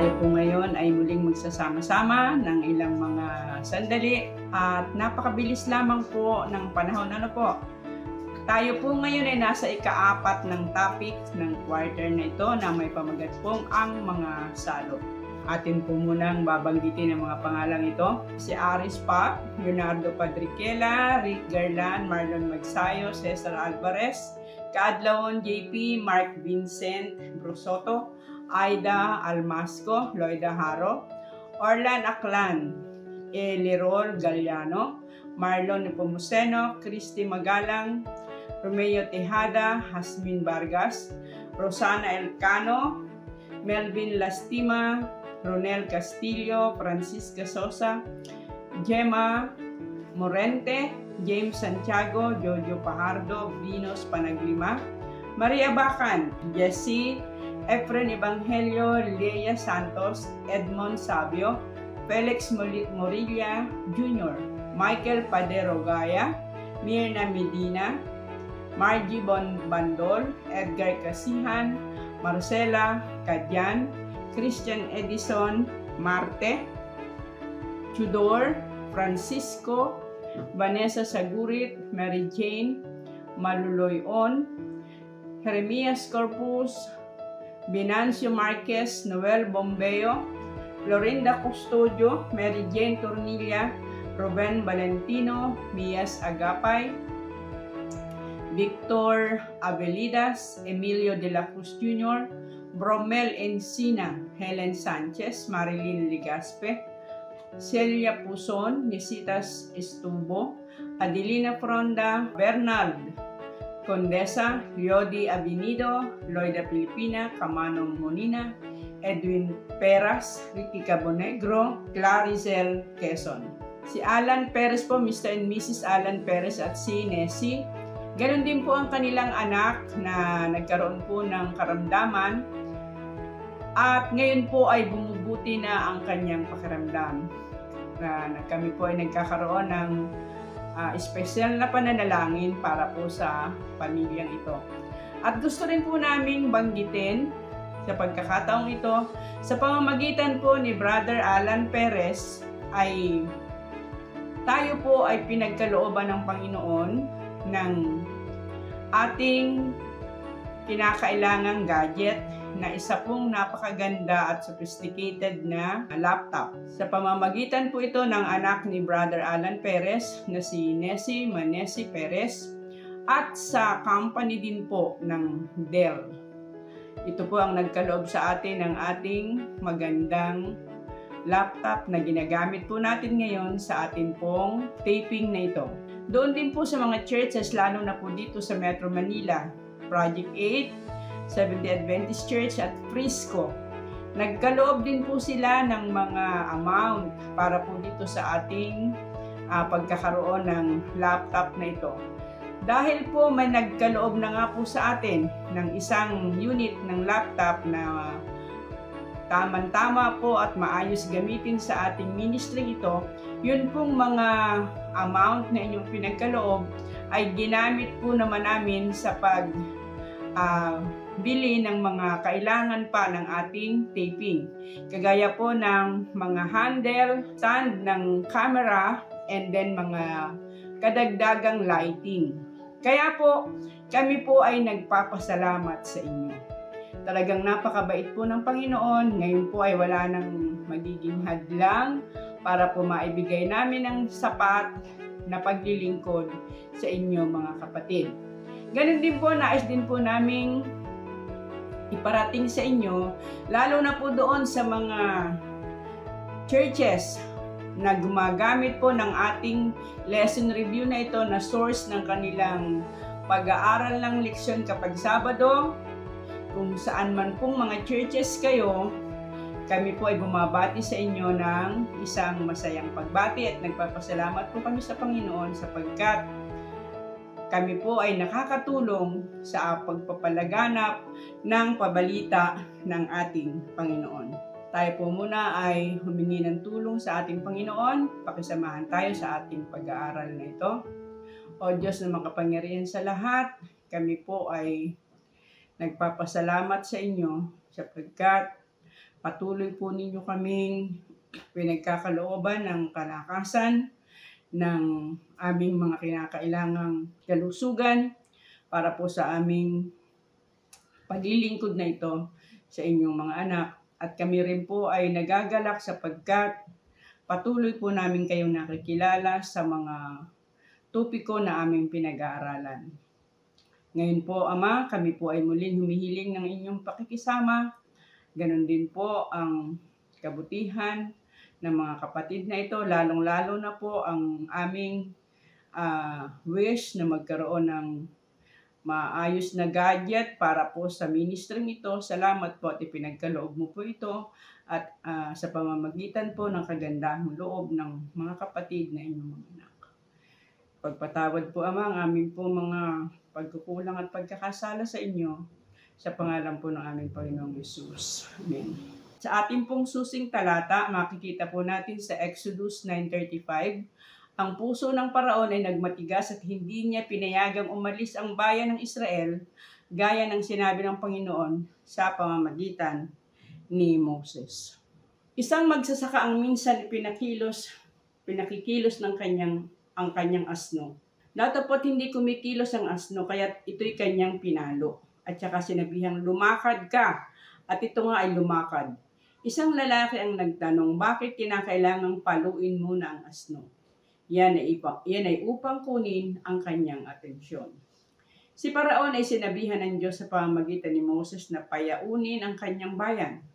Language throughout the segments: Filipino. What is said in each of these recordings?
Tayo po ngayon ay muling magsasama-sama ng ilang mga sandali at napakabilis lamang po ng panahon. Ano po? Tayo po ngayon ay nasa ika-4 ng topic ng quarter na ito na may pamagat pong ang mga salot. Atin po munang babanggitin ang mga pangalang ito. Si Aris Pap, Leonardo Padriquela, Rick Garland, Marlon Magsayo, Cesar Alvarez, Kaadlawon JP, Mark Vincent Brusoto, Aida Almasco, Loida Haro, Orlan Aklan, Elirol Galliano, Marlon Nepomuceno, Christy Magalang, Romeo Tejada, Hasmin Vargas, Rosana Elcano, Melvin Lastima, Ronel Castillo, Francisca Sosa, Gemma Morente, James Santiago, Jojo Pajardo, Venus Panaglima, Maria Bacan, Jessie, Efren Evangelio, Leia Santos, Edmond Sabio, Felix Morilla Jr., Michael Padero Gaya, Mirna Medina, Margie Bandol, Edgar Casihan, Marcela Cadyan, Christian Edison Marte, Chudor, Francisco, Vanessa Sagurit, Mary Jane Maluloyon, Jeremias Corpus, Binancio Marquez, Noel Bombeo, Florinda Custodio, Mary Jane Tornilla, Ruben Valentino, Mias Agapay, Victor Avelidas, Emilio de la Cruz Jr., Bromel Encina, Helen Sanchez, Marilyn Ligaspe, Celia Puson, Nisitas Estubo, Adelina Fronda, Bernard Condesa, Yodi Avenido, Loida Pilipina, Camano Monina, Edwin Peras, Ricky Cabonegro, Claricel Quezon. Si Alan Perez po, Mr. and Mrs. Alan Perez at si Nessie. Ganon din po ang kanilang anak na nagkaroon po ng karamdaman at ngayon po ay bumubuti na ang kanyang pakiramdam. Kami po ay nagkakaroon ng espesyal na pananalangin para po sa pamilyang ito. At gusto rin po naming banggitin sa pagkakataong ito, sa pamamagitan po ni Brother Alan Perez ay tayo po ay pinagkalooban ng Panginoon ng ating kinakailangang gadget na isa pong napakaganda at sophisticated na laptop. Sa pamamagitan po ito ng anak ni Brother Alan Perez na si Nessie Manesi Perez at sa company din po ng Dell. Ito po ang nagkaloob sa atin ng ating magandang laptop na ginagamit po natin ngayon sa atin pong taping na ito. Doon din po sa mga churches, lalo na po dito sa Metro Manila, Project 8, Seventh-day Adventist Church at Frisco. Nagkaloob din po sila ng mga amount para po dito sa ating pagkakaroon ng laptop na ito. Dahil po may nagkaloob na nga po sa atin ng isang unit ng laptop na tamang-tama po at maayos gamitin sa ating ministry ito, yun pong mga amount na inyong pinagkaloob ay ginamit po naman namin sa bili ng mga kailangan pa ng ating taping. Kagaya po ng mga handle, stand ng camera, and then mga kadagdagang lighting. Kaya po, kami po ay nagpapasalamat sa inyo. Talagang napakabait po ng Panginoon. Ngayon po ay wala nang magiging hadlang para po maibigay namin ang sapat na paglilingkod sa inyo mga kapatid. Ganun din po, nais din po naming iparating sa inyo, lalo na po doon sa mga churches na gumagamit po ng ating lesson review na ito na source ng kanilang pag-aaral ng leksyon kapag Sabado. Kung saan man pong mga churches kayo, kami po ay bumabati sa inyo ng isang masayang pagbati at nagpapasalamat po kami sa Panginoon sapagkat kami po ay nakakatulong sa pagpapalaganap ng pabalita ng ating Panginoon. Tayo po muna ay humingi ng tulong sa ating Panginoon. Pakisamahan tayo sa ating pag-aaral na ito. O Diyos na makapangyarihan sa lahat, kami po ay nagpapasalamat sa inyo sapagkat Patuloy po ninyo kaming pinagkakalooban ng kalakasan ng aming mga kinakailangang kalusugan para po sa aming paglilingkod na ito sa inyong mga anak. At kami rin po ay nagagalak sapagkat patuloy po namin kayong nakikilala sa mga topiko na aming pinag-aaralan. Ngayon po, Ama, kami po ay muling humihiling ng inyong pakikisama. Ganon din po ang kabutihan ng mga kapatid na ito, lalong-lalo na po ang aming wish na magkaroon ng maayos na gadget para po sa ministry ito. Salamat po at ipinagkaloob mo po ito at sa pamamagitan po ng kagandahang loob ng mga kapatid na inyong mga anak. Pagpatawad po, Ama, ang aming po mga pagkukulang at pagkakasala sa inyo sa pangalan po ng aming Panginoong Hesus. Amen. Sa ating pong susing talata, makikita po natin sa Exodus 9:35, ang puso ng Paraon ay nagmatigas at hindi niya pinayagang umalis ang bayan ng Israel gaya ng sinabi ng Panginoon sa pamamagitan ni Moses. Isang magsasaka ang minsan pinakikilos ng kanyang asno. Datapot hindi kumikilos ang asno, kaya ito'y kanyang pinalo. At saka sinabihang, lumakad ka, at ito nga ay lumakad. Isang lalaki ang nagtanong, bakit kinakailangang paluin muna ang asno? Yan ay upang kunin ang kanyang atensyon. Si Paraon ay sinabihan ng Diyos sa pamamagitan ni Moses na payaunin ang kanyang bayan.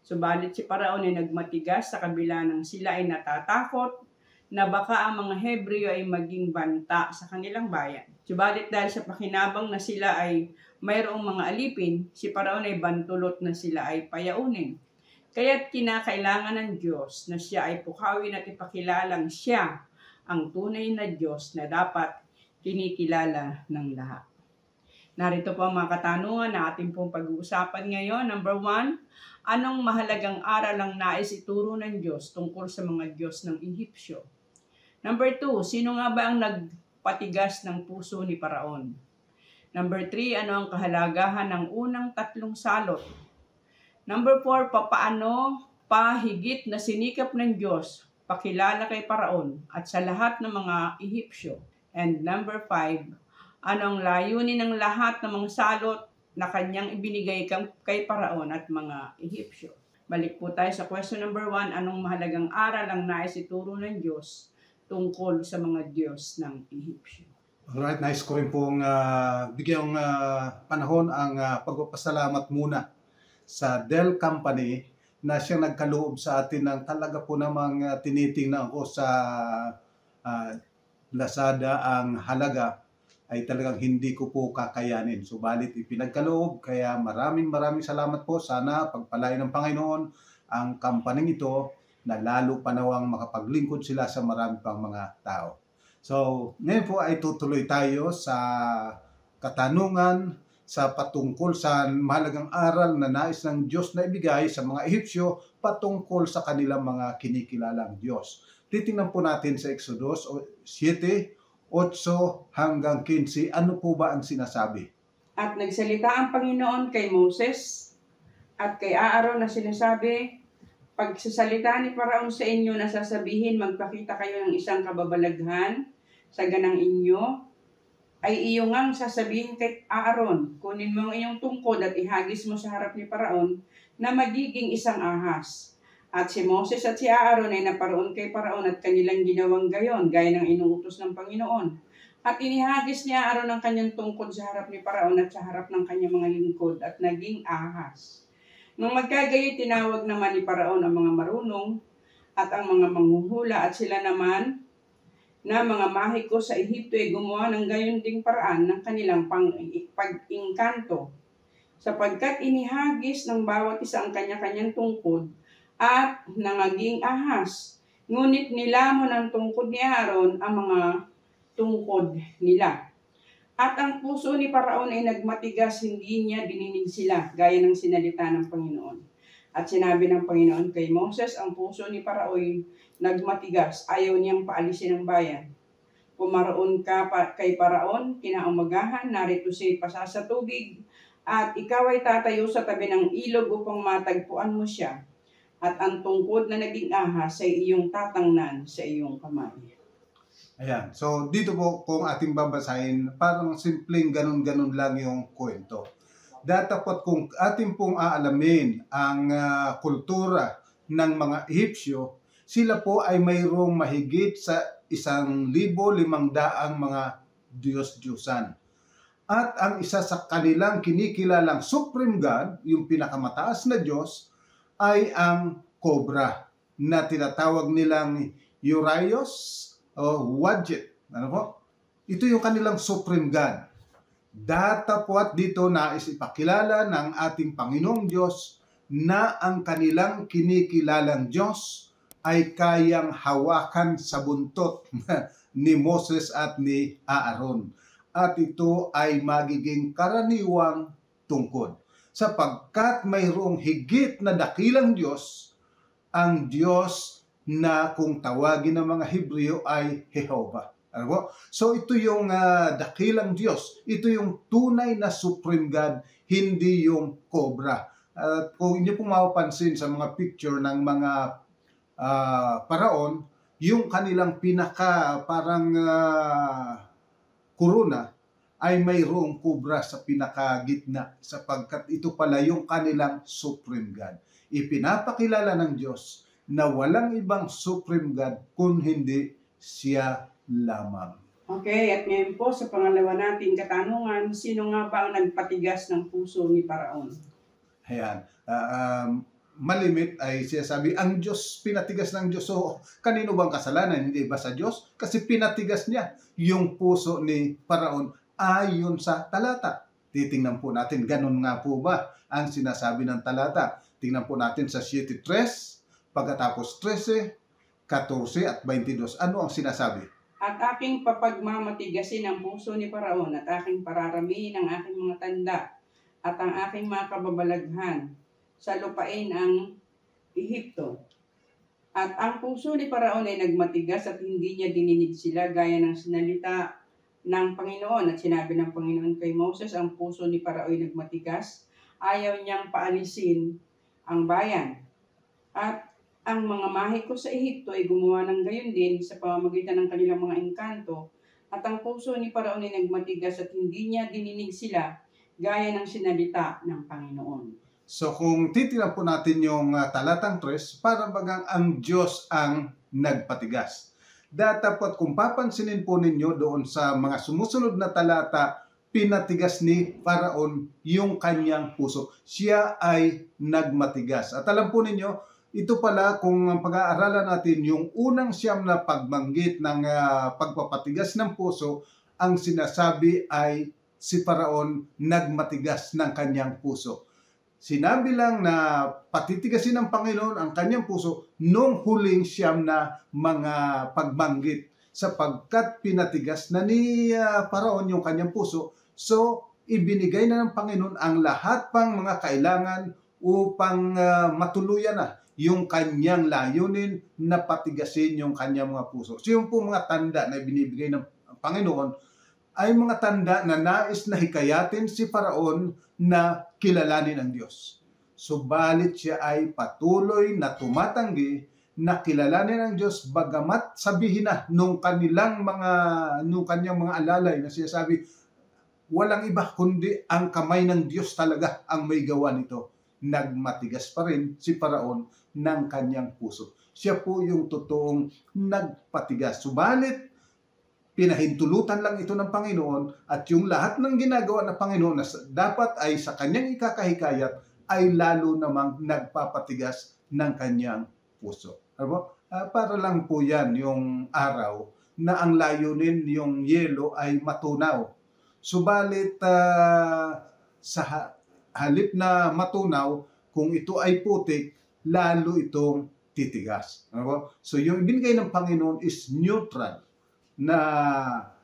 Subalit si Paraon ay nagmatigas sa kabila ng sila ay natatakot na baka ang mga Hebreo ay maging banta sa kanilang bayan. Subalit dahil sa pakinabang na sila ay mayroong mga alipin, si Paraon ay bantulot na sila ay payaunin. Kaya't kinakailangan ng Diyos na siya ay pukawin at ipakilalang siya ang tunay na Diyos na dapat kinikilala ng lahat. Narito po ang mga katanungan na ating pong pag-uusapan ngayon. Number 1, anong mahalagang aral ang nais ituro ng Diyos tungkol sa mga Diyos ng Ehipsyo? Number 2, sino nga ba ang nagpatigas ng puso ni Paraon? Number 3, ano ang kahalagahan ng unang 3 salot? Number 4, papaano pa higit na sinikap ng Diyos pakilala kay Paraon at sa lahat ng mga Ehipsyo? And number 5, ano ang layunin ng lahat ng mga salot na kanyang ibinigay kay Paraon at mga Ehipsyo? Balik po tayo sa question number 1, anong mahalagang aral ang nais ituro ng Diyos tungkol sa mga Diyos ng Ehipsyo? Alright, nice ko rin pong bigyang panahon ang pagpapasalamat muna sa Dell Company na siyang nagkaloob sa atin ng talaga po namang tinitingnan ko sa Lazada ang halaga ay talagang hindi ko po kakayanin. Subalit ipinagkaloob, kaya maraming salamat po. Sana pagpalain ng Panginoon ang kampaning ito na lalo pa nawang makapaglingkod sila sa marami pang mga tao. So, ngayon po ay tutuloy tayo sa katanungan sa patungkol sa mahalagang aral na nais ng Diyos na ibigay sa mga Ehipsyo patungkol sa kanilang mga kinikilalang Diyos. Titingnan po natin sa Exodus 7:8 hanggang 15, ano po ba ang sinasabi? At nagsalita ang Panginoon kay Moses at kay Aaron na sinasabi, pagsasalita ni Paraon sa inyo na sasabihin, magpakita kayo ng isang kababalaghan sa ganang inyo, ay iyo ngang sasabihin kay Aaron, kunin mo ang iyong tungkod at ihagis mo sa harap ni Paraon na magiging isang ahas. At si Moses at si Aaron ay naparoon kay Paraon at kanilang ginawang gayon, gaya ng inuutos ng Panginoon. At inihagis ni Aaron ang kanyang tungkod sa harap ni Paraon at sa harap ng kanyang mga lingkod at naging ahas. Nung magkagayoy, tinawag naman ni Paraon ang mga marunong at ang mga manghuhula at sila naman na mga mahiko sa Ehipto ay gumawa ng gayon ding paraan ng kanilang pag-ingkanto, sapagkat inihagis ng bawat isa ang kanya-kanyang tungkod at nangaging ahas. Ngunit nilamon ng tungkod ni Aaron ang mga tungkod nila. At ang puso ni Paraon ay nagmatigas, hindi niya dininig sila, gaya ng sinalita ng Panginoon. At sinabi ng Panginoon kay Moses, ang puso ni Paraon nagmatigas, ayaw niyang paalisin ang bayan. Pumaroon ka kay Paraon, kinaumagahan, narito siya pasa sa tubig, at ikaw ay tatayo sa tabi ng ilog upang matagpuan mo siya. at ang tungkod na naging ahas ay iyong tatangnan sa iyong kamay. Ayan. So, dito po kung ating babasahin, parang simpleng ganun-ganun lang yung kwento. Dapat kung ating pong aalamin ang kultura ng mga Ehipsyo, sila po ay mayroong mahigit sa 1,500 mga Diyos-Diyusan. At ang isa sa kanilang kinikilalang Supreme God, yung pinakamataas na Diyos, ay ang cobra na tinatawag nilang Urios o Wadjet. Ano po? Ito yung kanilang Supreme God. Datapwat dito nais ipakilala ng ating Panginoong Diyos na ang kanilang kinikilalang Diyos ay kayang hawakan sa buntot ni Moses at ni Aaron. At ito ay magiging karaniwang tungkod. Sapagkat mayroong higit na dakilang Diyos, ang Diyos na kung tawagin ng mga Hebreo ay Jehovah. Ano po? So ito yung dakilang Diyos. Ito yung tunay na Supreme God, hindi yung cobra. At kung inyo pong mapapansin sa mga picture ng mga paraon, yung kanilang pinaka parang kuruna ay mayroong kubra sa pinakagitna sapagkat ito pala yung kanilang Supreme God. Ipinapakilala ng Diyos na walang ibang Supreme God kung hindi siya lamang. Okay, at ngayon po sa pangalawa nating katanungan, sino nga ba ang nagpatigas ng puso ni Paraon? Ayan. Malimit ay siya sabi, ang Diyos, pinatigas ng Diyos. So, kanino bang kasalanan? Hindi ba sa Diyos? Kasi pinatigas niya yung puso ni Paraon ayon sa talata. Titingnan po natin, ganun nga po ba ang sinasabi ng talata? Tingnan po natin sa 7:3, pagkatapos 13, 14 at 22. Ano ang sinasabi? At aking papagmamatigasin ang puso ni Paraon at aking pararamihin ang aking mga tanda at ang aking mga kababalaghan sa lupain ang Ehipto. At ang puso ni Paraon ay nagmatigas at hindi niya dininig sila gaya ng sinalita ng Panginoon. At sinabi ng Panginoon kay Moses, ang puso ni Paraon ay nagmatigas, ayaw niyang paalisin ang bayan. At ang mga mahiko sa Ehipto ay gumawa ng gayon din sa pamamagitan ng kanilang mga engkanto. At ang puso ni Paraon ay nagmatigas at hindi niya dininig sila gaya ng sinalita ng Panginoon. So kung titignan po natin yung talatang 3, parang bagang ang Diyos ang nagpatigas. Dapat kung papansinin po ninyo doon sa mga sumusunod na talata, pinatigas ni Paraon yung kanyang puso. Siya ay nagmatigas. At alam po ninyo, ito pala kung pag-aaralan natin yung unang siyam na pagbanggit ng pagpapatigas ng puso, ang sinasabi ay si Paraon nagmatigas ng kanyang puso. Sinabi lang na patitigasin ng Panginoon ang kanyang puso nung huling siyam na mga pagbanggit sapagkat pinatigas na ni Paraon yung kanyang puso. So, ibinigay na ng Panginoon ang lahat pang mga kailangan upang matuluyan na yung kanyang layunin na patigasin yung kanyang mga puso. So, yung po mga tanda na binibigay ng Panginoon ay mga tanda na nais na hikayatin si Paraon na kilalanin ang Diyos. Subalit siya ay patuloy na tumatanggi na kilalanin ang Diyos bagamat sabihin na nung kanyang mga alalay na siya sabi, walang iba kundi ang kamay ng Diyos talaga ang may gawa nito. Nagmatigas pa rin si Paraon ng kanyang puso. Siya po yung totoong nagpatigas. Subalit, pinahintulutan lang ito ng Panginoon at yung lahat ng ginagawa ng Panginoon na dapat ay sa kanyang ikakahikayat ay lalo namang nagpapatigas ng kanyang puso. Para lang po yan yung araw na ang layunin yung yelo ay matunaw. Subalit sa halip na matunaw, kung ito ay putik, lalo itong titigas. So yung ibinigay ng Panginoon is neutral na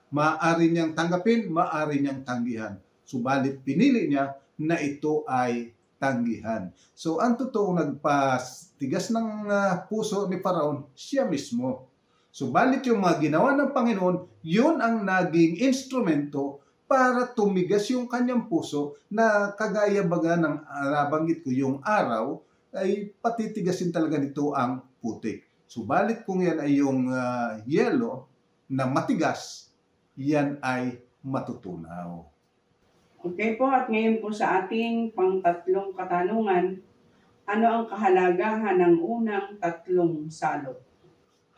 maaari niyang tanggapin, maaari niyang tanggihan. Subalit pinili niya na ito ay tanggihan. So ang totoong nagpatigas ng puso ni Paraon, siya mismo. Subalit yung mga ginawa ng Panginoon, yun ang naging instrumento para tumigas yung kanyang puso na kagaya baga ng nabanggit ko yung araw ay patitigasin talaga nito ang putik. Subalit kung yan ay yung yelo na matigas, yan ay matutunaw. Okay po, at ngayon po sa ating pang-tatlong katanungan, ano ang kahalagahan ng unang tatlong salot?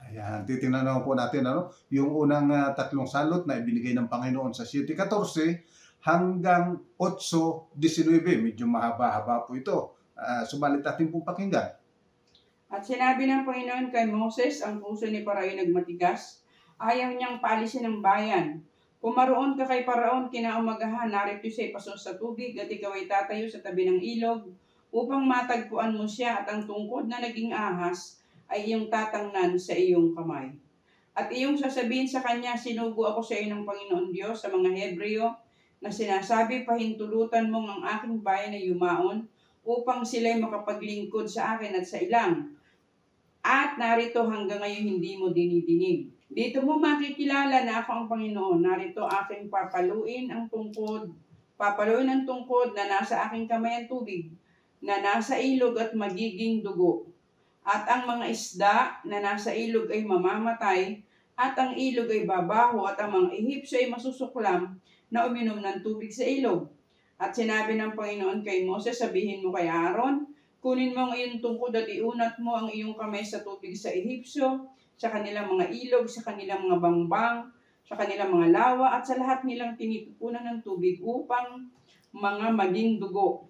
Ayan, titingnan naman po natin yung unang tatlong salot na ibinigay ng Panginoon sa 7:14 hanggang 8:19. Medyo mahaba-haba po ito. Subalit natin pong pakinggan. At sinabi ng Panginoon kay Moses, ang puso ni Paraon nagmatigas, ayaw niyang paalisin ng bayan. Pumaroon ka kay Paraon kinaumagahan, narito siya ipaso sa tubig at ikaw ay tatayo sa tabi ng ilog upang matagpuan mo siya at ang tungkod na naging ahas ay iyong tatangnan sa iyong kamay. At iyong sasabihin sa kanya, sinugo ako sa iyo ng Panginoon Diyos sa mga Hebreo na sinasabi, pahintulutan mong ang aking bayan ay yumaon upang sila'y makapaglingkod sa akin at sa ilang. At narito hanggang ngayon hindi mo dinidinig. Dito mo makikilala na ako ang Panginoon. Narito aking papaluin ang tungkod na nasa aking kamay ang tubig, na nasa ilog at magiging dugo. At ang mga isda na nasa ilog ay mamamatay, at ang ilog ay babaho, at ang mga Ehipsyo ay masusuklam na uminom ng tubig sa ilog. At sinabi ng Panginoon kay Moses, sabihin mo kay Aaron, kunin mo ang iyong tungkod at iunat mo ang iyong kamay sa tubig sa Ehipsyo, sa kanilang mga ilog, sa kanilang mga bangbang, sa kanilang mga lawa, at sa lahat nilang tinipunan ng tubig upang mga maging dugo.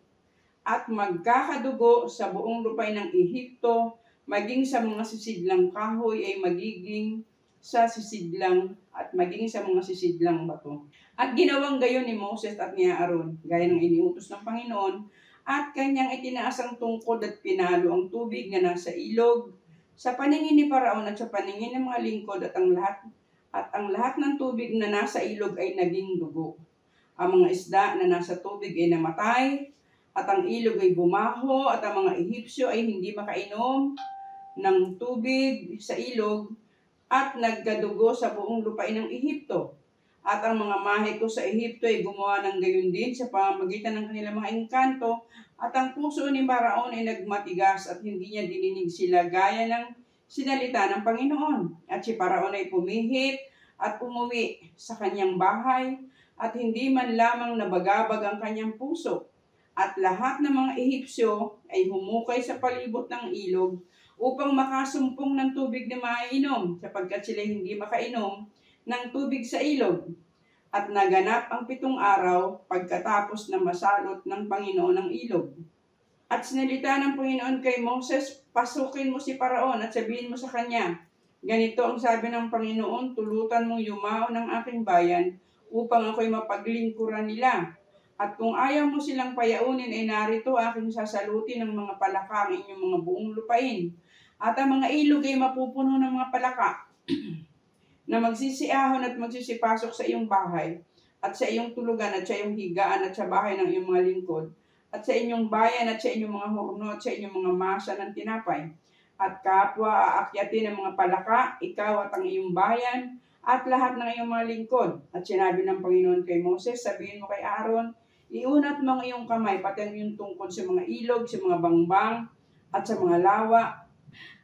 At magkakadugo sa buong lupay ng Ehipto, maging sa mga sisidlang kahoy ay magiging sa sisidlang at maging sa mga sisidlang bato. At ginawang gayon ni Moses at ni Aaron, gaya ng iniutos ng Panginoon, at kanyang itinaas ang tungkod at pinalo ang tubig na nasa ilog sa paningin ni Paraon at sa paningin ng mga lingkod, at ang lahat ng tubig na nasa ilog ay naging dugo. Ang mga isda na nasa tubig ay namatay, at ang ilog ay bumaho, at ang mga Ehipsyo ay hindi makainom ng tubig sa ilog, at nagkadugo sa buong lupain ng Ehipto. At ang mga mahe ko sa Ehipto ay gumawa ng gayon din sa pamamagitan ng kanilang mga engkanto, at ang puso ni Paraon ay nagmatigas at hindi niya dininig sila gaya ng sinalita ng Panginoon. At si Paraon ay pumihit at umuwi sa kanyang bahay, at hindi man lamang nabagabag ang kanyang puso. At lahat ng mga Ehipsyo ay humukay sa palibot ng ilog upang makasumpong ng tubig na maiinom, sapagkat sila hindi makainom ng tubig sa ilog. At naganap ang 7 araw pagkatapos na masalot ng Panginoon ang ilog. At sinalita ng Panginoon kay Moses, pasukin mo si Paraon at sabihin mo sa kanya, ganito ang sabi ng Panginoon, tulutan mong yumaon ng aking bayan upang ako'y mapaglingkuran nila. At kung ayaw mo silang payaunin, ay narito aking sasalutin ng mga palaka ang inyong mga buong lupain. At ang mga ilog ay mapupuno ng mga palaka na magsisiahon at magsisipasok sa iyong bahay, at sa iyong tulugan, at sa iyong higaan, at sa bahay ng iyong mga lingkod, at sa inyong bayan, at sa inyong mga hurno, at sa inyong mga masa ng tinapay. At kapwa aakyatin ng mga palaka, ikaw at ang iyong bayan, at lahat ng iyong mga lingkod. At sinabi ng Panginoon kay Moses, sabihin mo kay Aaron, iunat mo ang iyong kamay, pati ang iyong tungkod sa mga ilog, sa mga bangbang, at sa mga lawa,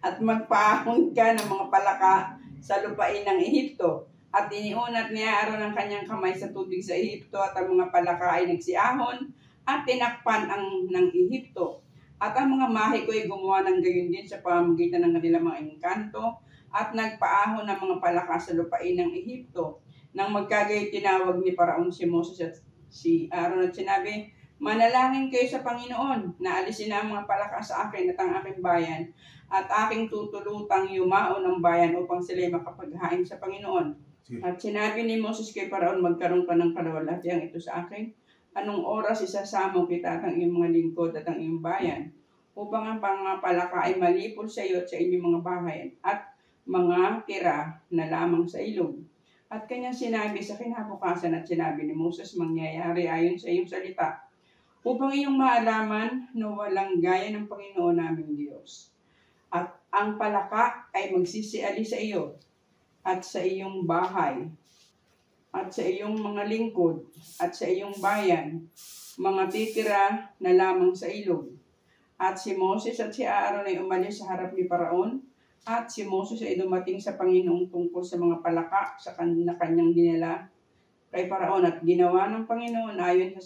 at magpaahon ka ng mga palaka sa lupain ng Ehipto. At iniunat niya Aaron ang kanyang kamay sa tubig sa Ehipto, at ang mga palaka ay nagsiahon at tinakpan ng Ehipto. At ang mga mahe ko ay gumawa ng gayon din sa pamamagitan ng kanilang mga engkanto, at nagpaahon ng mga palaka sa lupain ng Ehipto. Nang magkagayon, tinawag ni Paraon si Moses at si Aaron at sinabi, manalangin kayo sa Panginoon na alisin na ang mga palaka sa akin at ang aking bayan, at aking tutulutang yumaon ng bayan upang sila'y makapaghain sa Panginoon. At sinabi ni Moses kay Paraon, magkaroon ka ng kalawalhatian ito sa akin. Anong oras isasamo kita at ang iyong mga lingkod at ang iyong bayan, upang ang mga palaka ay malipol sa iyo at sa inyong mga bahay, at mga tira na lamang sa ilog. At kanyang sinabi sa kinabukasan, at sinabi ni Moses, mangyayari ayon sa iyong salita, upang iyong maalaman na walang gaya ng Panginoon naming Diyos. At ang palaka ay magsisiali sa iyo, at sa iyong bahay, at sa iyong mga lingkod, at sa iyong bayan, mga titira na lamang sa ilog. At si Moses at si Aaron ay umalis sa harap ni Paraon, at si Moses ay dumating sa Panginoong tungkol sa mga palaka sa kanyang dinala kay Paraon, at ginawa ng Panginoon ayon sa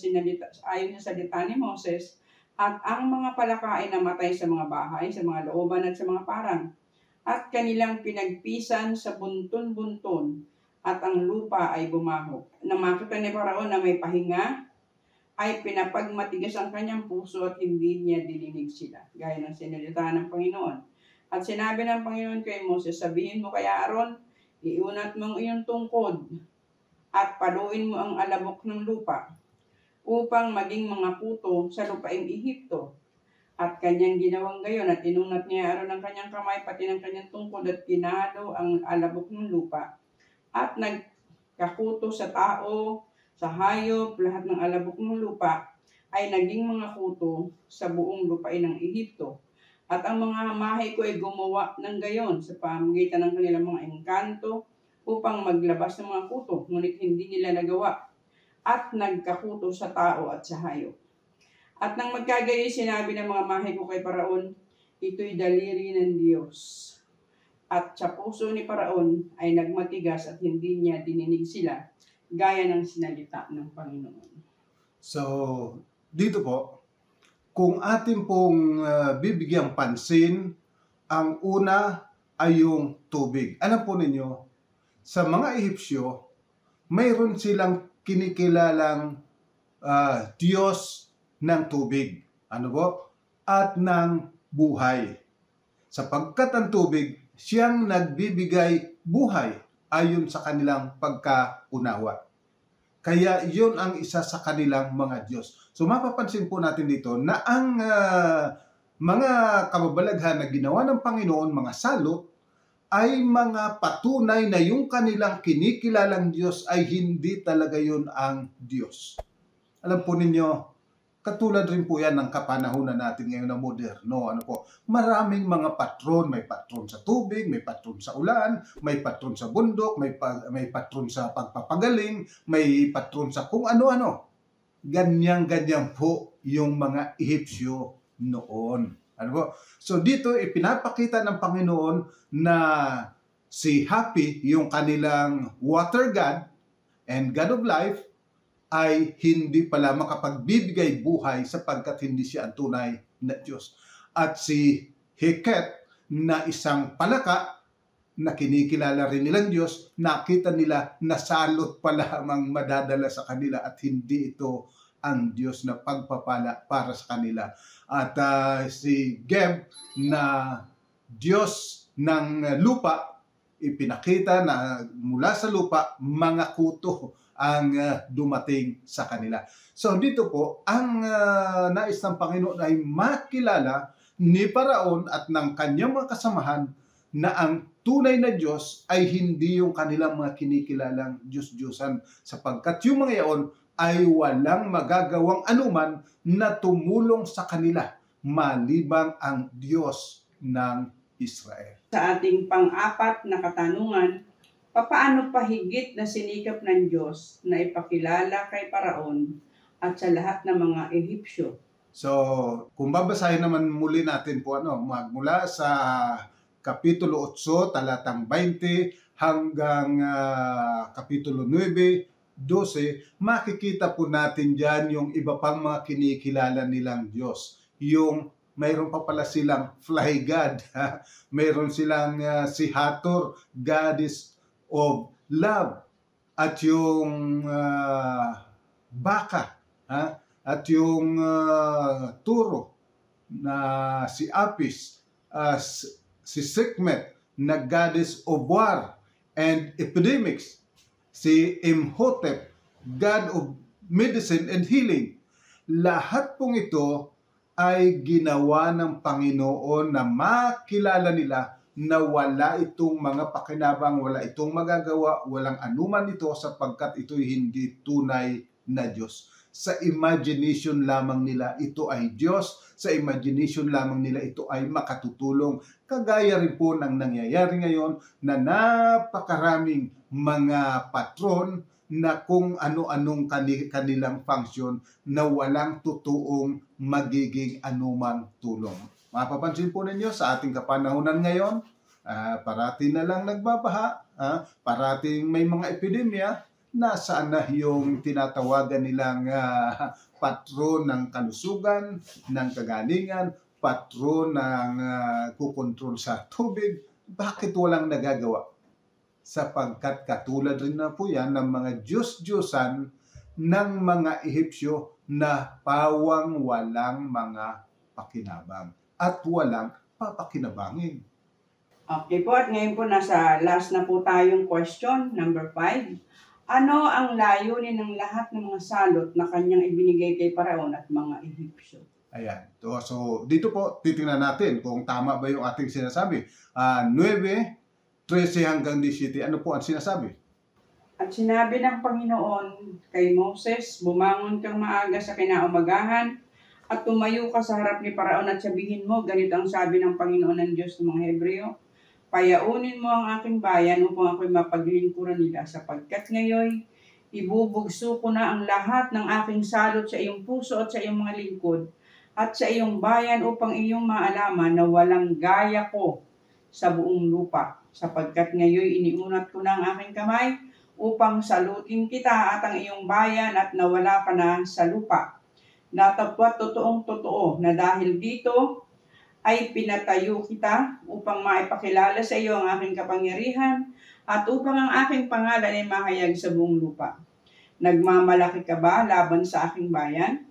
salita ni Moses, at ang mga palaka ay namatay sa mga bahay, sa mga looban at sa mga parang, at kanilang pinagpisan sa bunton-bunton, at ang lupa ay bumaho. Nang makita ni Paraon na may pahinga, ay pinapagmatigas ang kanyang puso at hindi niya dininig sila, gaya ng sinalita ng Panginoon. At sinabi ng Panginoon kay Moses, sabihin mo kay Aaron, iunat mo ang iyong tungkod at paluin mo ang alabok ng lupa upang maging mga kuto sa lupaing Ehipto. At kanyang ginawang gayon, at inunat niya Aaron ang kanyang kamay pati ng kanyang tungkod at pinalo ang alabok ng lupa, at nagkakuto sa tao, sa hayop, lahat ng alabok ng lupa ay naging mga kuto sa buong lupain ng Ehipto. At ang mga mahay ko ay gumawa ng gayon sa pamamagitan ng kanilang mga engkanto upang maglabas ng mga kuto, ngunit hindi nila nagawa, at nagkakuto sa tao at sa hayop. At nang magkagayon, sinabi ng mga mahay ko kay Paraon, ito'y daliri ng Diyos. At sa puso ni Paraon ay nagmatigas at hindi niya dininig sila, gaya ng sinalita ng Panginoon. So, dito po, kung atin pong bibigyang pansin, ang una ay yung tubig. Alam po ninyo, sa mga Ehipsyo, mayroon silang kinikilalang Diyos ng tubig. Ano po? At ng buhay. Sapagkat ang tubig, siyang nagbibigay buhay ayon sa kanilang pagkaunawa. Kaya yun ang isa sa kanilang mga Diyos. So mapapansin po natin dito na ang mga kababalaghan na ginawa ng Panginoon, mga salot, ay mga patunay na yung kanilang kinikilalang Diyos ay hindi talaga yun ang Diyos. Alam po ninyo, katulad rin po yan ng kapanahunan natin ngayon na moderno. Ano po? Maraming mga patron. May patron sa tubig, may patron sa ulan, may patron sa bundok, may patron sa pagpapagaling, may patron sa kung ano-ano. Ganyan-ganyan po yung mga Ehipsyo noon. Ano po? So dito ipinapakita ng Panginoon na si Hapi, yung kanilang water god and God of life, ay hindi pala makapagbibigay buhay sapagkat hindi siya ang tunay na Diyos. At si Heket na isang palaka na kinikilala rin nilang Diyos, nakita nila na salot pa lamang madadala sa kanila at hindi ito ang Diyos na pagpapala para sa kanila. At si Geb na Diyos ng lupa, ipinakita na mula sa lupa, mga kuto ang dumating sa kanila. So dito po, ang nais ng Panginoon ay makilala ni Paraon at ng kanyang mga kasamahan na ang tunay na Diyos ay hindi yung kanilang mga kinikilalang Diyos-Diyosan, sapagkat yung mga iyon ay walang magagawang anuman na tumulong sa kanila malibang ang Diyos ng Israel. Sa ating pang-apat na katanungan, papaano pa higit na sinikap ng Diyos na ipakilala kay Paraon at sa lahat ng mga Ehipsyo? So, kung babasahin naman muli natin po magmula sa Kapitulo 8, talatang 20 hanggang Kapitulo 9, 12, makikita po natin dyan yung iba pang mga kinikilala nilang Diyos. Yung mayroon pa pala silang fly god, mayroon silang si Hathor, goddess of love, at yung baka, at yung turo na si Apis, si Sekhmet na goddess of war and epidemics, si Imhotep, god of medicine and healing. Lahat pong ito ay ginawa ng Panginoon na makilala nila na wala itong mga pakinabang, wala itong magagawa, walang anuman ito sapagkat ito'y hindi tunay na Diyos. Sa imagination lamang nila ito ay Diyos, sa imagination lamang nila ito ay makatutulong. Kagaya rin po ng nangyayari ngayon na napakaraming mga patron na kung ano-anong kanilang function na walang totoong magiging anumang tulong. Mapapansin po ninyo sa ating kapanahunan ngayon, parati na lang nagbabaha, parating may mga epidemya, nasaan na yung tinatawagan nilang patron ng kalusugan, ng kagalingan, patron ng kukontrol sa tubig. Bakit walang nagagawa? Sapagkat katulad rin na po yan ng mga Diyos-Diyosan ng mga Ehipsyo na pawang walang mga pakinabang at walang papakinabangin. Okay po, at ngayon po nasa last na po tayong question, number 5. Ano ang layunin ng lahat ng mga salot na kanyang ibinigay kay Paraon at mga Ehipsyo? Ayan. So, dito po, titingnan natin kung tama ba yung ating sinasabi. 9:13 hanggang 17, ano po ang sinasabi? At sinabi ng Panginoon kay Moses, bumangon kang maaga sa kinaumagahan at tumayo ka sa harap ni Paraon at sabihin mo, ganito ang sabi ng Panginoon ng Diyos ng mga Hebreo, payaunin mo ang aking bayan upang ako'y mapaglingkuran nila sapagkat ngayon ibubugso ko na ang lahat ng aking salot sa iyong puso at sa iyong mga lingkod at sa iyong bayan upang iyong maalaman na walang gaya ko sa buong lupa sapagkat ngayon iniunat ko na ang aking kamay upang salutin kita at ang iyong bayan at nawala ka na sa lupa. Natapwat totoong-totoo na dahil dito ay pinatayo kita upang maipakilala sa iyo ang aking kapangyarihan at upang ang aking pangalan ay mahayag sa buong lupa. Nagmamalaki ka ba laban sa aking bayan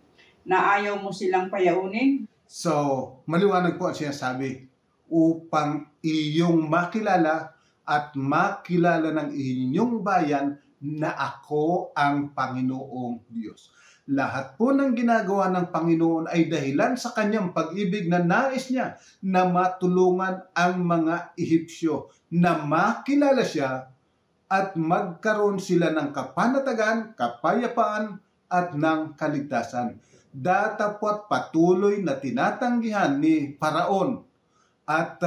na ayaw mo silang payaunin? So, maliwanag po ang sinasabi upang iyong makilala at makilala ng inyong bayan na ako ang Panginoong Diyos. Lahat po ng ginagawa ng Panginoon ay dahilan sa kanyang pag-ibig na nais niya na matulungan ang mga Ehipsyo na makilala siya at magkaroon sila ng kapanatagan, kapayapaan at ng kaligtasan. Datapwat patuloy na tinatanggihan ni Paraon at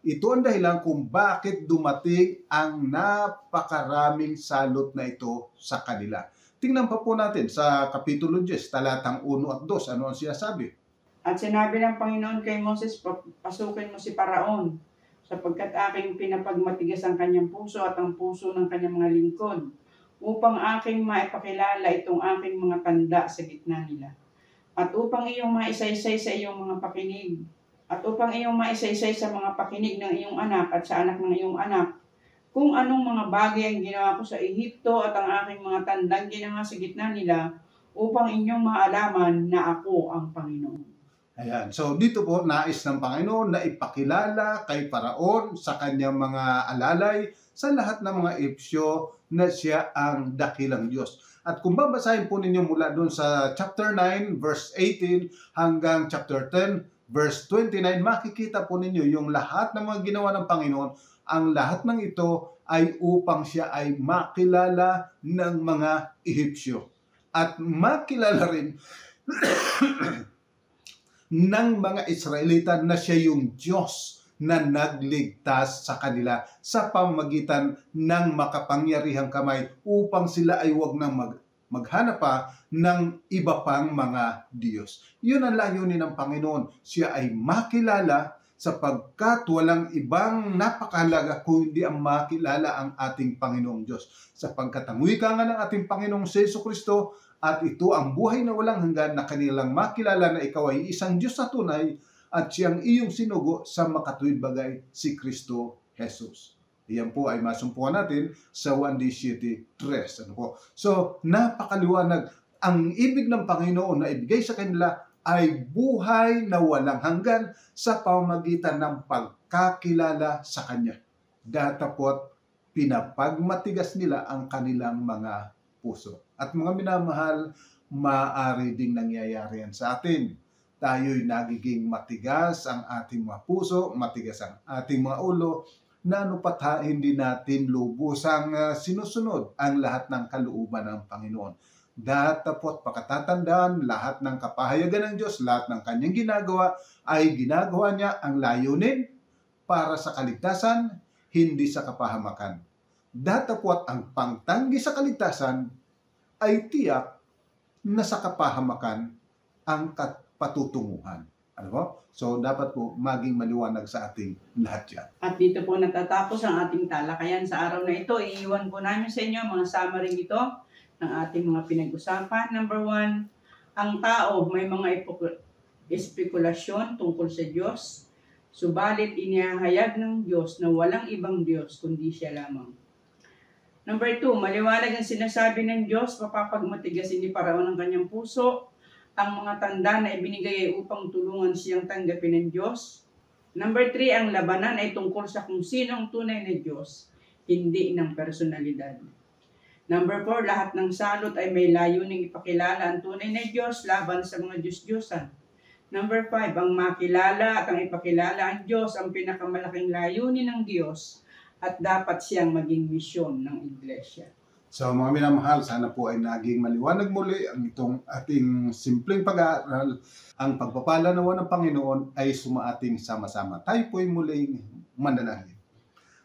ito ang dahilan kung bakit dumating ang napakaraming salot na ito sa kanila. Tingnan pa po natin sa Kapitulo 10, talatang 1 at 2. Ano ang sinasabi? At sinabi ng Panginoon kay Moses, pasukin mo si Paraon, sapagkat aking pinapagmatigas ang kanyang puso at ang puso ng kanyang mga lingkod, upang aking maipakilala itong aking mga tanda sa gitna nila. At upang iyong maisaysay sa iyong mga pakinig, at upang iyong maisaysay sa mga pakinig ng iyong anak at sa anak ng iyong anak, kung anong mga bagay ang ginawa ko sa Ehipto at ang aking mga tandang ginawa sa gitna nila upang inyong maalaman na ako ang Panginoon. Ayan. So dito po nais ng Panginoon na ipakilala kay Paraon sa kanyang mga alalay sa lahat ng mga Ehipsyo na siya ang dakilang Diyos. At kung babasahin po ninyo mula doon sa chapter 9 verse 18 hanggang chapter 10 verse 29, makikita po ninyo yung lahat ng mga ginawa ng Panginoon. Ang lahat ng ito ay upang siya ay makilala ng mga Ehipsyo at makilala rin ng mga Israelita na siya yung Diyos na nagligtas sa kanila sa pamamagitan ng makapangyarihang kamay upang sila ay huwag nang maghanap pa ng iba pang mga Diyos. Yun ang layunin ng Panginoon. Siya ay makilala sapagkat walang ibang napakahalaga kung hindi ang makilala ang ating Panginoong Diyos. Sapagkat ang wika nga ng ating Panginoong Jesucristo at ito ang buhay na walang hanggan na kanilang makilala na ikaw ay isang Diyos na tunay at siyang iyong sinugo sa makatuwid bagay si Kristo Jesus. Iyan po ay masumpuan natin sa 1:17. Ano po? So, napakaliwanag. Ang ibig ng Panginoon na ibigay sa kanila ay buhay na walang hanggan sa pamamagitan ng pagkakilala sa Kanya. Datapot, pinapagmatigas nila ang kanilang mga puso. At mga minamahal, maaari ding nangyayari yan sa atin. Tayo'y nagiging matigas ang ating mga puso, matigas ang ating mga ulo, na pat hindi natin lubusang sinusunod ang lahat ng kalooban ng Panginoon. Datapot pakatatandaan, lahat ng kapahayagan ng Diyos, lahat ng kanyang ginagawa, ay ginagawa niya ang layunin para sa kaligtasan, hindi sa kapahamakan. Datapot ang pangtanggi sa kaligtasan ay tiyak na sa kapahamakan ang patutunguhan. Ano po? So, dapat po maging maliwanag sa ating lahat yan. At dito po natatapos ang ating talakayan sa araw na ito. Iiwan po namin sa inyo mga summary ito ng ating mga pinag-usapan. Number 1, ang tao may mga espekulasyon tungkol sa Diyos, subalit inihahayag ng Diyos na walang ibang Diyos kundi siya lamang. Number 2, maliwanag ang sinasabi ng Diyos, mapapagmatigasin ni Paraon ang kanyang puso. Ang mga tanda na ibinigay ay upang tulungan siyang tanggapin ng Diyos. Number 3, ang labanan ay tungkol sa kung sino ang tunay na Diyos, hindi ng personalidad. Number 4, lahat ng salot ay may layuning ipakilala ang tunay na Diyos laban sa mga Diyos-Diyosan. Number 5, ang makilala at ang ipakilala ang Diyos ang pinakamalaking layunin ng Diyos at dapat siyang maging misyon ng Iglesia. So mga minamahal, sana po ay naging maliwanag muli ang itong ating simpleng pag-aaral. Ang pagpapala nawa ng Panginoon ay sumaating sama-sama. Tayo po ay muling manalangin.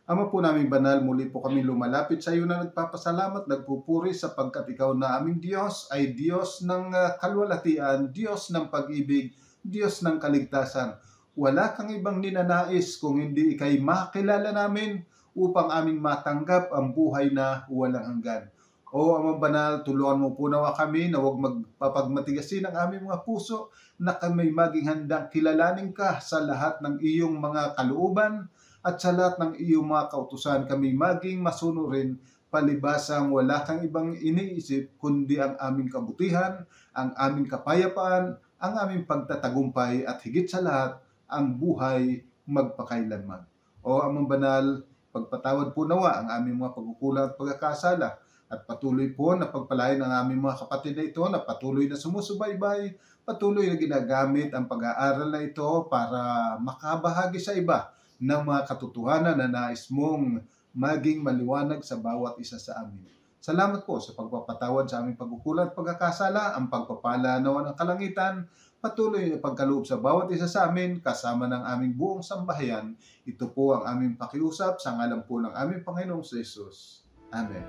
Ama po namin banal, muli po kami lumalapit sa iyo na nagpapasalamat, nagpupuri sapagkat ikaw na aming Diyos ay Diyos ng kalwalatian, Diyos ng pag-ibig, Diyos ng kaligtasan. Wala kang ibang ninanais kung hindi ikay makilala namin upang aming matanggap ang buhay na walang hanggan. O Amang Banal, tulungan mo po nawa kami na huwag magpapagmatigasin ang aming mga puso na kami maging handang kilalanin ka sa lahat ng iyong mga kalooban at sa lahat ng iyong mga kautusan kami maging masunurin palibasang wala kang ibang iniisip kundi ang aming kabutihan, ang aming kapayapaan, ang aming pagtatagumpay at higit sa lahat ang buhay magpakailanman. O Amang Banal, pagpatawad po nawa ang aming mga pagkukulang at pagkakasala at patuloy po na pagpalain ang aming mga kapatid na ito na patuloy na sumusubaybay, patuloy na ginagamit ang pag-aaral na ito para makabahagi sa iba ng mga katotohanan na nais mong maging maliwanag sa bawat isa sa amin. Salamat po sa pagpapatawad sa aming pagkukulang at pagkakasala, ang pagpapala nawa ng kalangitan, patuloy na pagkaloob sa bawat isa sa amin, kasama ng aming buong sambahayan. Ito po ang aming pakiusap sa ngalan po ng aming Panginoong Jesus. Amen.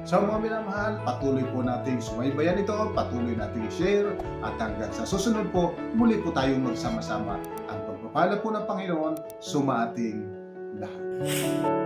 So mga minamahal, patuloy po nating sumaybayan ito, patuloy nating i-share, at hanggang sa susunod po, muli po tayong magsama-sama. Ang pagpapala po ng Panginoon, sumaating lahat.